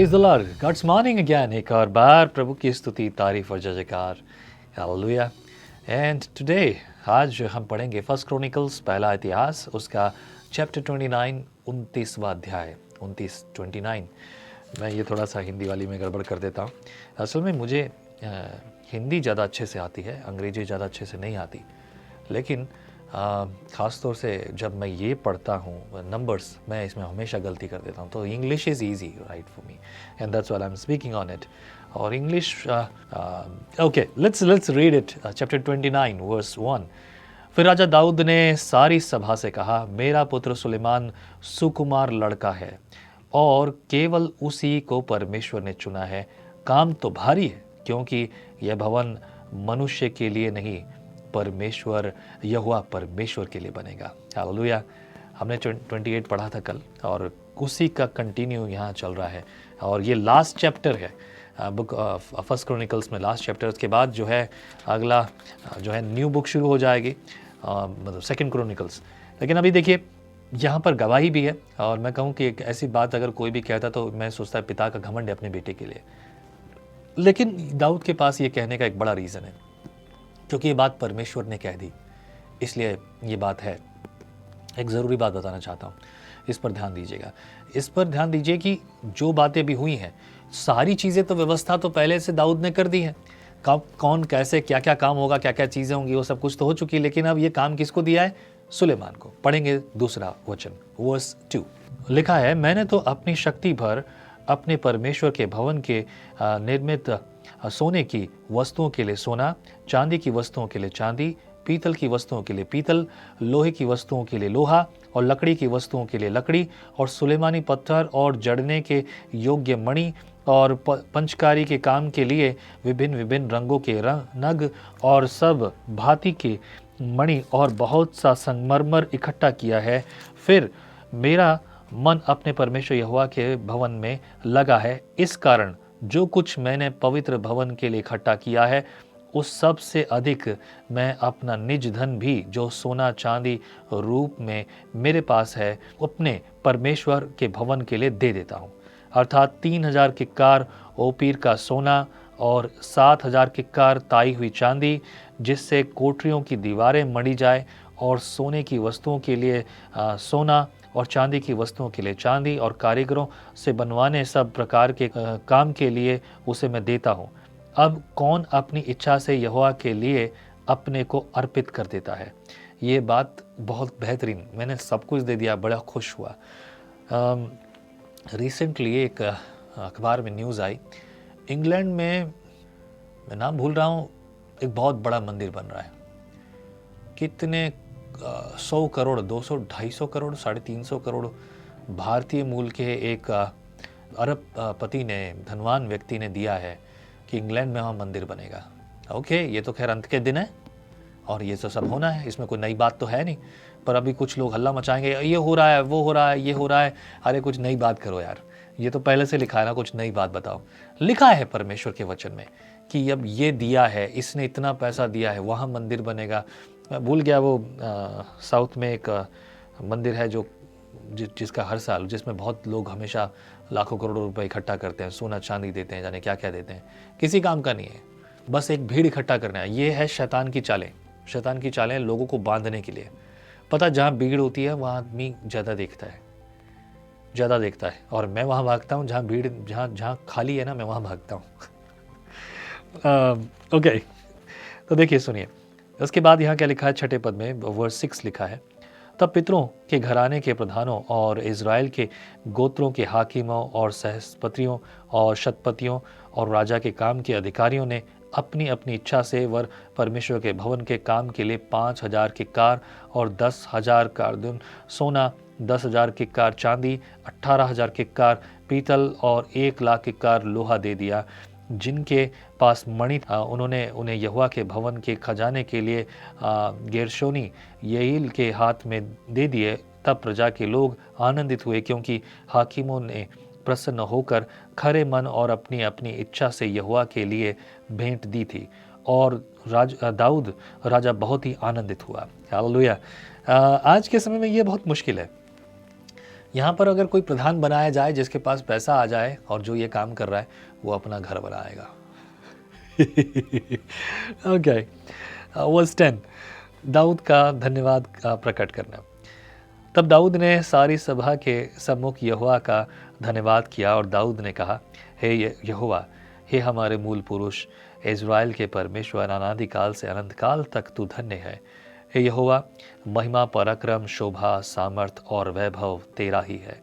Praise the lord, god's morning again. एक और बार प्रभु की स्तुति, तारीफ और जय जयकार। हालेलुया। एंड टुडे, आज हम पढ़ेंगे फर्स्ट क्रॉनिकल्स, पहला इतिहास, उसका चैप्टर 29, 29वां अध्याय। 29। मैं ये थोड़ा सा हिंदी वाली में गड़बड़ कर देता हूँ। असल में मुझे हिंदी ज़्यादा अच्छे से आती है, अंग्रेजी ज़्यादा अच्छे से नहीं आती। लेकिन ख़ास तौर से जब मैं ये पढ़ता हूँ नंबर्स, मैं इसमें हमेशा गलती कर देता हूँ। तो English is easy right for me, and that's why I am speaking on it. और English, okay, let's read it. Chapter 29 verse 1। फिर राजा दाऊद ने सारी सभा से कहा, मेरा पुत्र सुलेमान सुकुमार लड़का है और केवल उसी को परमेश्वर ने चुना है। काम तो भारी है, क्योंकि यह भवन मनुष्य के लिए नहीं, परमेश्वर, यहोवा परमेश्वर के लिए बनेगा। हालेलुया। हमने 28 पढ़ा था कल, और उसी का कंटिन्यू यहाँ चल रहा है। और ये लास्ट चैप्टर है बुक ऑफ फर्स्ट क्रॉनिकल्स में, लास्ट चैप्टर। उसके बाद जो है अगला जो है न्यू बुक शुरू हो जाएगी, मतलब सेकंड क्रॉनिकल्स। लेकिन अभी देखिए, यहाँ पर गवाही भी है। और मैं कहूँ कि एक ऐसी बात अगर कोई भी कहता तो मैं सोचता है पिता का घमंड है अपने बेटे के लिए। लेकिन दाऊद के पास ये कहने का एक बड़ा रीज़न है, क्योंकि ये बात परमेश्वर ने कह दी, इसलिए ये बात है। एक ज़रूरी बात बताना चाहता हूँ, इस पर ध्यान दीजिएगा। इस पर ध्यान दीजिए कि जो बातें भी हुई हैं, सारी चीज़ें तो, व्यवस्था तो पहले से दाऊद ने कर दी है। कब, कौन, कैसे, क्या क्या काम होगा, क्या क्या चीज़ें होंगी, वो सब कुछ तो हो चुकी। लेकिन अब ये काम किसको दिया है? सुलेमान को। पढ़ेंगे दूसरा वचन, वर्स 2। लिखा है, मैंने तो अपनी शक्ति भर अपने परमेश्वर के भवन के निर्मित सोने की वस्तुओं के लिए सोना, चांदी की वस्तुओं के लिए चांदी, पीतल की वस्तुओं के लिए पीतल, लोहे की वस्तुओं के लिए लोहा, और लकड़ी की वस्तुओं के लिए लकड़ी, और सुलेमानी पत्थर और जड़ने के योग्य मणि, और पंचकारी के काम के लिए विभिन्न विभिन्न रंगों के नग, और सब भांति के मणि, और बहुत सा संगमरमर इकट्ठा किया है। फिर मेरा मन अपने परमेश्वर यहोवा के भवन में लगा है। इस कारण जो कुछ मैंने पवित्र भवन के लिए इकट्ठा किया है, उस सब से अधिक मैं अपना निज धन भी, जो सोना चांदी रूप में मेरे पास है, अपने परमेश्वर के भवन के लिए दे देता हूँ। अर्थात 3000 किक्कार ओपीर का सोना, और 7000 किक्कार ताई हुई चांदी, जिससे कोठरियों की दीवारें मढ़ी जाए, और सोने की वस्तुओं के लिए सोना, और चांदी की वस्तुओं के लिए चांदी, और कारीगरों से बनवाने सब प्रकार के काम के लिए उसे मैं देता हूँ। अब कौन अपनी इच्छा से यहोवा के लिए अपने को अर्पित कर देता है? ये बात बहुत बेहतरीन, मैंने सब कुछ दे दिया, बड़ा खुश हुआ। रिसेंटली एक अखबार में न्यूज़ आई, इंग्लैंड में, मैं नाम भूल रहा हूँ, एक बहुत बड़ा मंदिर बन रहा है। कितने 100 करोड़, 200, 250 करोड़, 350 करोड़ भारतीय मूल के एक अरब पति ने, धनवान व्यक्ति ने दिया है कि इंग्लैंड में वहाँ मंदिर बनेगा। ओके, ये तो खैर अंत के दिन है और ये तो सब होना है, इसमें कोई नई बात तो है नहीं। पर अभी कुछ लोग हल्ला मचाएंगे, ये हो रहा है, वो हो रहा है, ये हो रहा है। अरे कुछ नई बात करो यार, ये तो पहले से लिखा है ना, कुछ नई बात बताओ। लिखा है परमेश्वर के वचन में कि अब ये दिया है, इसने इतना पैसा दिया है, वहाँ मंदिर बनेगा। मैं भूल गया, वो साउथ में एक मंदिर है जो जिसका हर साल, जिसमें बहुत लोग हमेशा लाखों करोड़ों रुपए इकट्ठा करते हैं, सोना चांदी देते हैं, जाने क्या क्या देते हैं। किसी काम का नहीं है, बस एक भीड़ इकट्ठा करना है। ये है शैतान की चालें। शैतान की चालें लोगों को बांधने के लिए। पता, जहाँ भीड़ होती है वहाँ आदमी ज़्यादा देखता है, ज़्यादा देखता है। और मैं वहाँ भागता हूँ जहाँ भीड़, जहाँ खाली है ना, मैं वहाँ भागता हूँ। ओके, तो देखिए, सुनिए। उसके बाद यहाँ क्या लिखा है, छठे पद में वर्स 6 लिखा है, तब पितरों के घराने के प्रधानों और इज़राइल के गोत्रों के हाकिमों और सहस्पतियों और शतपतियों और राजा के काम के अधिकारियों ने अपनी अपनी इच्छा से वर परमेश्वर के भवन के काम के लिए 5000 किक्कार और 10,000 कारदून सोना, 10,000 किक्कार चांदी, 18,000 किक्कार पीतल और 1,00,000 किक्कार लोहा दे दिया। जिनके पास मणि था, उन्होंने उन्हें यहोवा के भवन के खजाने के लिए गेरशोनी यहील के हाथ में दे दिए। तब प्रजा के लोग आनंदित हुए, क्योंकि हाकिमों ने प्रसन्न होकर खरे मन और अपनी अपनी इच्छा से यहोवा के लिए भेंट दी थी, और दाऊद राजा बहुत ही आनंदित हुआ। हालेलुया। आज के समय में ये बहुत मुश्किल है। यहाँ पर अगर कोई प्रधान बनाया जाए जिसके पास पैसा आ जाए और जो ये काम कर रहा है वो अपना घर बनाएगा। ओके, वर्स 10, दाऊद का धन्यवाद का प्रकट करना। तब दाऊद ने सारी सभा के सम्मुख यहोवा का धन्यवाद किया और दाऊद ने कहा, हे यहोवा, हे हमारे मूल पुरुष इज़राइल के परमेश्वर, अनादिकाल से अनंत काल तक तू धन्य है। हे यहोवा, महिमा, पराक्रम, शोभा, सामर्थ और वैभव तेरा ही है,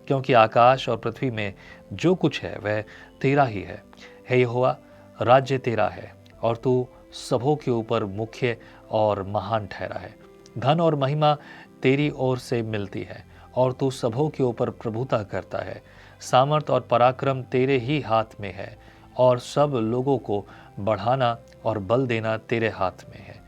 क्योंकि आकाश और पृथ्वी में जो कुछ है वह तेरा ही है। हे यहोवा, राज्य तेरा है और तू सबों के ऊपर मुख्य और महान ठहरा है। धन और महिमा तेरी ओर से मिलती है और तू सबों के ऊपर प्रभुता करता है। सामर्थ और पराक्रम तेरे ही हाथ में है और सब लोगों को बढ़ाना और बल देना तेरे हाथ में है।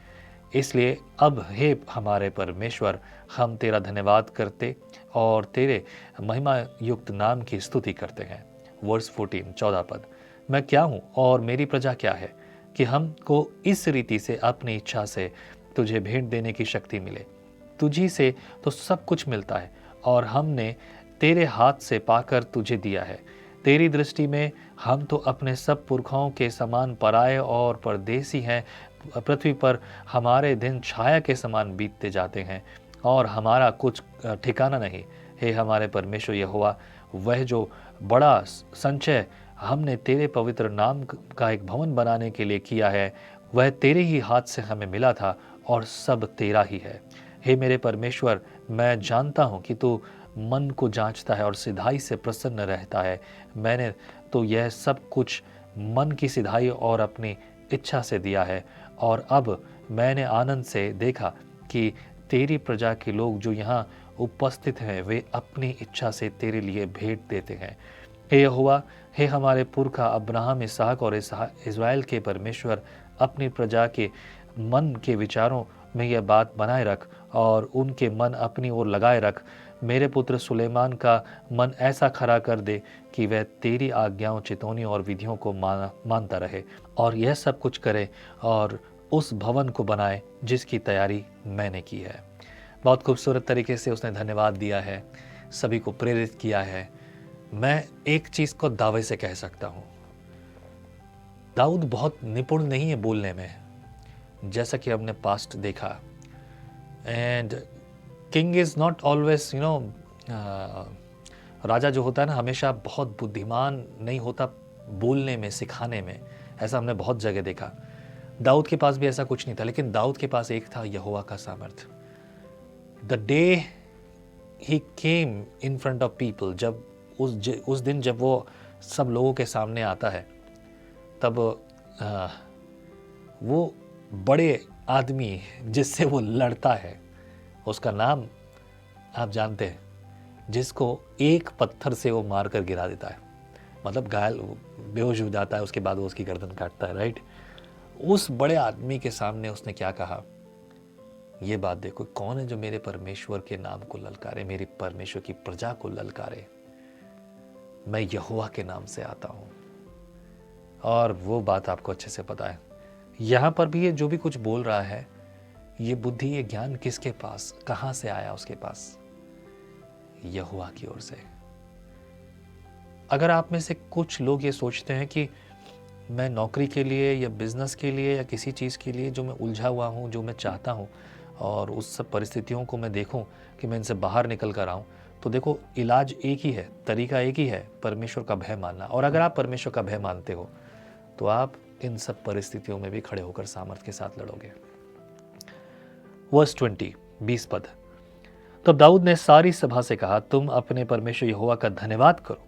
इसलिए अब हे हमारे परमेश्वर, हम तेरा धन्यवाद करते और तेरे महिमा युक्त नाम की स्तुति करते हैं। वर्स 14, 14 पद, मैं क्या हूँ और मेरी प्रजा क्या है कि हमको इस रीति से अपनी इच्छा से तुझे भेंट देने की शक्ति मिले। तुझी से तो सब कुछ मिलता है और हमने तेरे हाथ से पाकर तुझे दिया है। तेरी दृष्टि में हम तो अपने सब पुरखाओं के समान पराये और परदेसी हैं। पृथ्वी पर हमारे दिन छाया के समान बीतते जाते हैं और हमारा कुछ ठिकाना नहीं। हे हमारे परमेश्वर यहोवा, वह जो बड़ा संचय हमने तेरे पवित्र नाम का एक भवन बनाने के लिए किया है, वह तेरे ही हाथ से हमें मिला था और सब तेरा ही है। हे मेरे परमेश्वर, मैं जानता हूँ कि तू मन को जांचता है और सिधाई से प्रसन्न रहता है। मैंने तो यह सब कुछ मन की सिधाई और अपनी इच्छा से दिया है और अब मैंने आनंद से देखा कि तेरी प्रजा के लोग जो यहाँ उपस्थित हैं वे अपनी इच्छा से तेरे लिए भेंट देते हैं। हे यहोवा, हे हमारे पुरखा अब्राहम, इसहाक और इज़राइल के परमेश्वर, अपनी प्रजा के मन के विचारों में यह बात बनाए रख और उनके मन अपनी ओर लगाए रख। मेरे पुत्र सुलेमान का मन ऐसा खरा कर दे कि वह तेरी आज्ञाओं, चितौनियों और विधियों को मानता रहे और यह सब कुछ करे और उस भवन को बनाए जिसकी तैयारी मैंने की है। बहुत खूबसूरत तरीके से उसने धन्यवाद दिया है, सभी को प्रेरित किया है। मैं एक चीज़ को दावे से कह सकता हूँ, दाऊद बहुत निपुण नहीं है बोलने में, जैसा कि हमने पास्ट देखा। And king is not always raja जो होता है ना, हमेशा बहुत बुद्धिमान नहीं होता बोलने में, सिखाने में। ऐसा हमने बहुत जगह देखा। दाऊद के पास भी ऐसा कुछ नहीं था, लेकिन दाऊद के पास एक था, यहोवा का सामर्थ। The day he came in front of people, जब उस दिन जब वो सब लोगों के सामने आता है, तब वो बड़े आदमी जिससे वो लड़ता है, उसका नाम आप जानते हैं, जिसको एक पत्थर से वो मार कर गिरा देता है, मतलब घायल बेहोश हो जाता है, उसके बाद वो उसकी गर्दन काटता है, राइट। उस बड़े आदमी के सामने उसने क्या कहा, ये बात देखो, कौन है जो मेरे परमेश्वर के नाम को ललकारे, मेरे परमेश्वर की प्रजा को ललकारे। मैं यहोवा के नाम से आता हूं। और वो बात आपको अच्छे से पता है। यहां पर भी ये जो भी कुछ बोल रहा है, ये बुद्धि, ये ज्ञान किसके पास, कहां से आया उसके पास? यहोवा की ओर से। अगर आप में से कुछ लोग ये सोचते हैं कि मैं नौकरी के लिए या बिजनेस के लिए या किसी चीज़ के लिए जो मैं उलझा हुआ हूँ, जो मैं चाहता हूँ, और उस सब परिस्थितियों को मैं देखूं कि मैं इनसे बाहर निकल कर आऊँ, तो देखो, इलाज एक ही है, तरीका एक ही है, परमेश्वर का भय मानना। और अगर आप परमेश्वर का भय मानते हो तो आप इन सब परिस्थितियों में भी खड़े होकर सामर्थ के साथ लड़ोगे। वर्स 20, 20 पद, तब दाऊद ने सारी सभा से कहा, तुम अपने परमेश्वर यहोवा का धन्यवाद करो।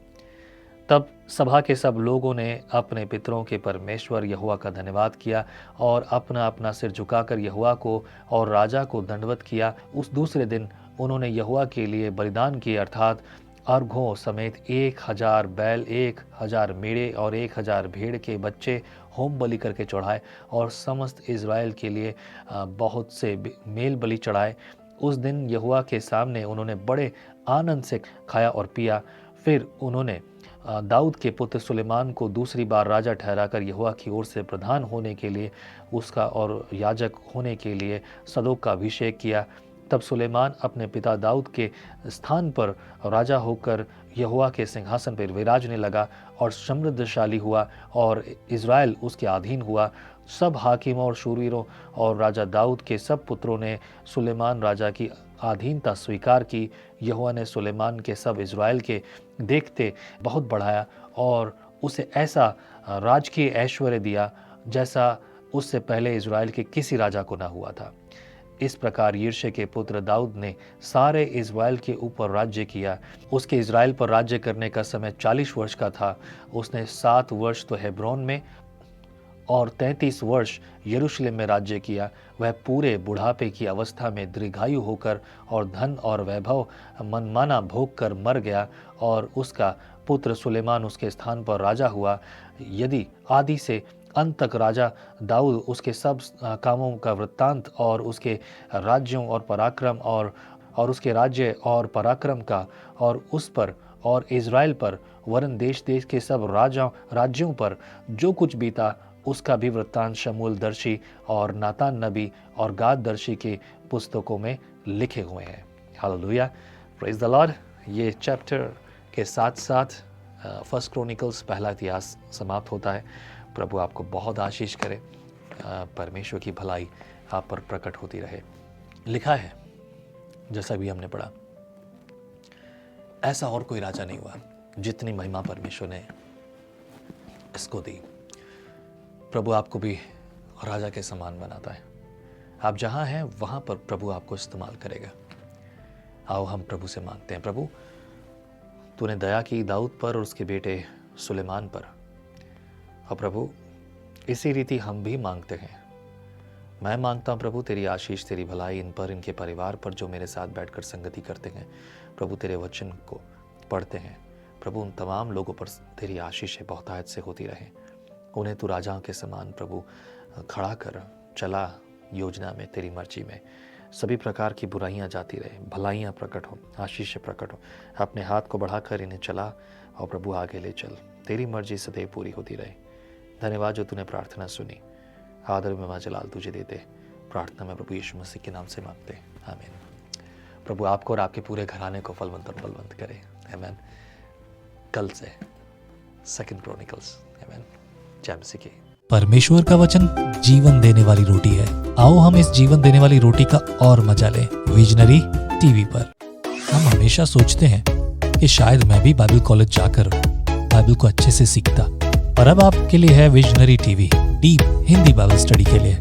तब सभा के सब लोगों ने अपने पितरों के परमेश्वर यहोवा का धन्यवाद किया और अपना अपना सिर झुकाकर यहोवा को और राजा को दंडवत किया। उस दूसरे दिन उन्होंने यहोवा के लिए बलिदान किए, अर्थात अर्घों समेत 1000 बैल, 1000 मेढ़े और 1000 भेड़ के बच्चे होम बलि करके चढ़ाए और समस्त इज़राइल के लिए बहुत से मेल बलि चढ़ाए। उस दिन यहोवा के सामने उन्होंने बड़े आनंद से खाया और पिया। फिर उन्होंने दाऊद के पुत्र सुलेमान को दूसरी बार राजा ठहराकर यहोवा की ओर से प्रधान होने के लिए उसका और याजक होने के लिए सदोक का अभिषेक किया। तब सुलेमान अपने पिता दाऊद के स्थान पर राजा होकर यहोवा के सिंहासन पर विराजने लगा और समृद्धशाली हुआ और इज़राइल उसके अधीन हुआ। सब हाकिमों और शूरवीरों और राजा दाऊद के सब पुत्रों ने सुलेमान राजा की अधीनता स्वीकार की। यहोवा ने सुलेमान के सब इज़राइल के देखते बहुत बढ़ाया और उसे ऐसा राजकीय ऐश्वर्य दिया जैसा उससे पहले इज़राइल के किसी राजा को न हुआ था। इस प्रकार यिशै के पुत्र दाऊद ने सारे इज़राइल के ऊपर राज्य किया। उसके इज़राइल पर राज्य करने का समय 40 वर्ष का था। उसने 7 वर्ष तो हेब्रोन में और 33 वर्ष यरूशलेम में राज्य किया। वह पूरे बुढ़ापे की अवस्था में दीर्घायु होकर और धन और वैभव मनमाना भोग कर मर गया और उसका पुत्र सुलेमान उसके स्थान पर राजा हुआ। यदि आदि से अंत तक राजा दाऊद उसके सब कामों का वृत्तांत और उसके राज्यों और पराक्रम और उसके राज्य और पराक्रम का और उस पर और इज़राइल पर वरन देश देश के सब राज्यों पर जो कुछ बीता उसका भी वृत्तांत शमूएल दर्शी और नातान नबी और गाद दर्शी के पुस्तकों में लिखे हुए हैं। Hallelujah, praise the Lord. ये चैप्टर के साथ साथ फर्स्ट क्रॉनिकल्स पहला इतिहास समाप्त होता है। प्रभु आपको बहुत आशीष करे, परमेश्वर की भलाई आप पर प्रकट होती रहे। लिखा है जैसा भी हमने पढ़ा, ऐसा और कोई राजा नहीं हुआ जितनी महिमा परमेश्वर ने इसको दी। प्रभु आपको भी राजा के समान बनाता है। आप जहाँ हैं वहाँ पर प्रभु आपको इस्तेमाल करेगा। आओ हम प्रभु से मांगते हैं, प्रभु तूने दया की दाऊद पर और उसके बेटे सुलेमान पर, और प्रभु इसी रीति हम भी मांगते हैं। मैं मांगता हूँ प्रभु तेरी आशीष तेरी भलाई इन पर, इनके परिवार पर जो मेरे साथ बैठकर संगति करते हैं, प्रभु तेरे वचन को पढ़ते हैं। प्रभु उन तमाम लोगों पर तेरी आशीष बहुतायत से होती रहे। उन्हें तू राजाओं के समान प्रभु खड़ा कर, चला योजना में तेरी मर्जी में। सभी प्रकार की बुराइयां जाती रहे, भलाइयां प्रकट हो, आशीष प्रकट हो। अपने हाथ को बढ़ाकर इन्हें चला और प्रभु आगे ले चल, तेरी मर्जी सदैव पूरी होती रहे। धन्यवाद जो तूने प्रार्थना सुनी। आदर में जलाल तुझे देते। प्रार्थना में प्रभु यीशु मसीह के नाम से मांगते, आमीन। प्रभु आपको और आपके पूरे घराने को फलवंत और बलवंत करे, आमीन। कल से सेकंड क्रॉनिकल्स, आमीन। जय मसीह की। परमेश्वर का वचन जीवन देने वाली रोटी है। आओ हम इस जीवन देने वाली रोटी का और मजा लें विजनरी टीवी पर। हम हमेशा सोचते हैं कि शायद मैं भी बाइबल कॉलेज जाकर बाइबल को अच्छे से सीखता, पर अब आपके लिए है visionary TV, deep Hindi Bible study के लिए।